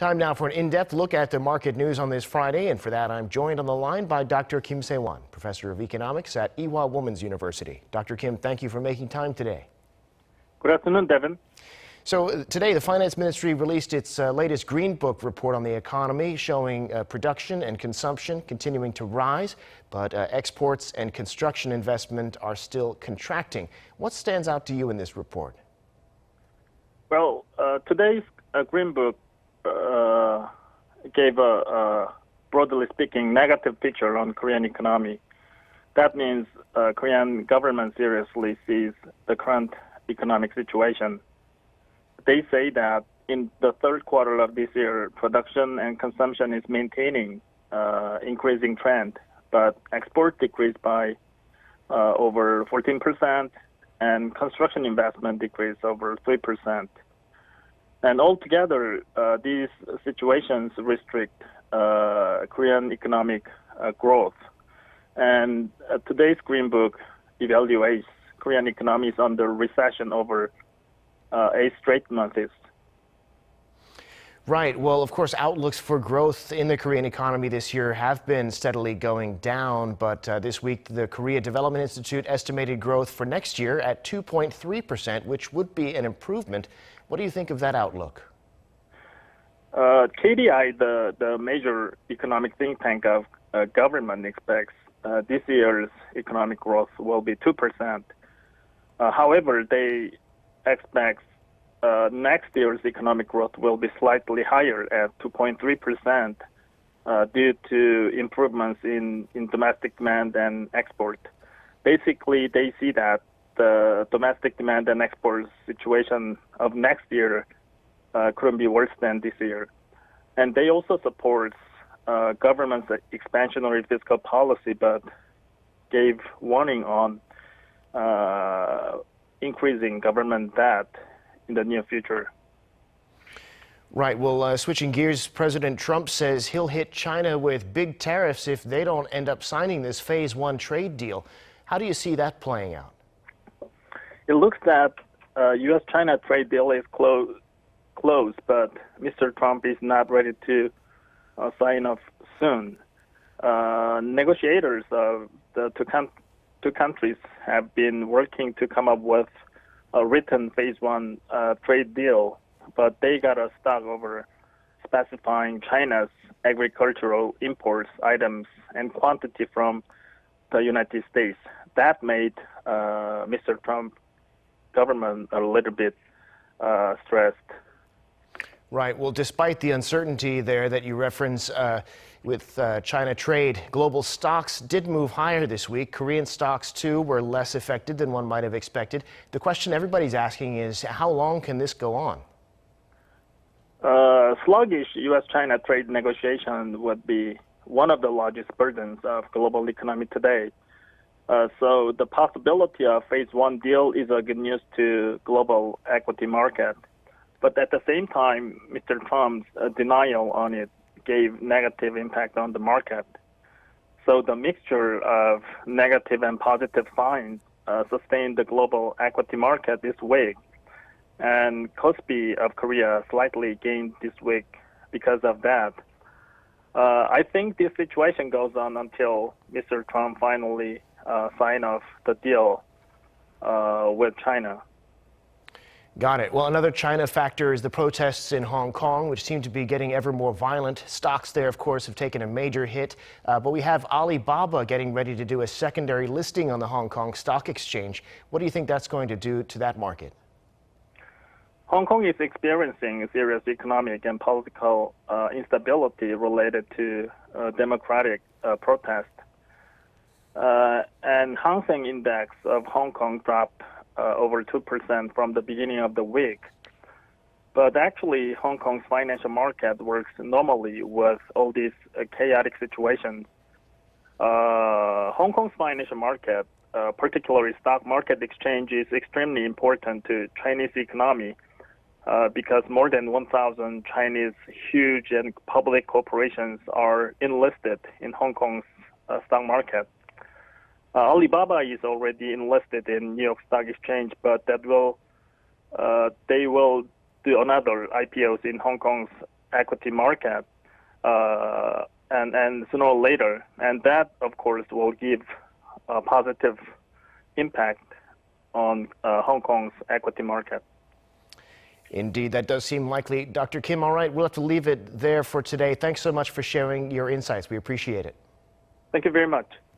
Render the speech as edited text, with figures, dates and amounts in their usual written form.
Time now for an in-depth look at the market news on this Friday, and for that I'm joined on the line by Dr. Kim Sei-wan, professor of economics at Ewha Womans University. Dr. Kim, thank you for making time today. Good afternoon, Devin. So today the Finance Ministry released its latest Green Book report on the economy, showing production and consumption continuing to rise, but exports and construction investment are still contracting. What stands out to you in this report? Well, today's Green Book gave a broadly speaking negative picture on Korean economy. That means Korean government seriously sees the current economic situation. They say that in the third quarter of this year, production and consumption is maintaining increasing trend, but export decreased by over 14%, and construction investment decreased over 3%. And altogether, these situations restrict Korean economic growth. And today's Green Book evaluates Korean economy is under recession over 8 straight months. Right. Well, of course, outlooks for growth in the Korean economy this year have been steadily going down. But this week, the Korea Development Institute estimated growth for next year at 2.3%, which would be an improvement. What do you think of that outlook? KDI, the major economic think tank of government, expects this year's economic growth will be 2%. However, they expect next year's economic growth will be slightly higher at 2.3% due to improvements in domestic demand and export. Basically, they see that the domestic demand and export situation of next year couldn't be worse than this year. And they also support government's expansionary fiscal policy, but gave warning on increasing government debt in the near future. Right. Well, switching gears, President Trump says he'll hit China with big tariffs if they don't end up signing this Phase 1 trade deal. How do you see that playing out? It looks that U.S.-China trade deal is closed, but Mr. Trump is not ready to sign off soon. Negotiators of the two countries have been working to come up with a written Phase 1 trade deal, but they got stuck over specifying China's agricultural imports items and quantity from the United States. That made Mr. Trump government a little bit stressed. Right. Well, despite the uncertainty there that you reference with China trade, global stocks did move higher this week. Korean stocks, too, were less affected than one might have expected. The question everybody's asking is, how long can this go on? Sluggish U.S.-China trade negotiation would be one of the largest burdens of global economy today. So the possibility of Phase 1 deal is a good news to global equity market. But at the same time, Mr. Trump's denial on it gave negative impact on the market. So the mixture of negative and positive signs sustained the global equity market this week. And Kospi of Korea slightly gained this week because of that. I think this situation goes on until Mr. Trump finally sign off the deal with China. Got it. Well, another China factor is the protests in Hong Kong, which seem to be getting ever more violent. Stocks there, of course, have taken a major hit. But we have Alibaba getting ready to do a secondary listing on the Hong Kong Stock Exchange. What do you think that's going to do to that market? Hong Kong is experiencing serious economic and political instability related to democratic protest. And Hang Seng Index of Hong Kong dropped over 2% from the beginning of the week. But actually, Hong Kong's financial market works normally with all these chaotic situations. Hong Kong's financial market, particularly stock market exchange, is extremely important to Chinese economy because more than 1,000 Chinese huge and public corporations are enlisted in Hong Kong's stock market. Alibaba is already enlisted in New York Stock Exchange, but they will do another IPOs in Hong Kong's equity market, and sooner or later, and that, of course, will give a positive impact on Hong Kong's equity market. Indeed, that does seem likely. Dr. Kim, all right, we'll have to leave it there for today. Thanks so much for sharing your insights. We appreciate it. Thank you very much.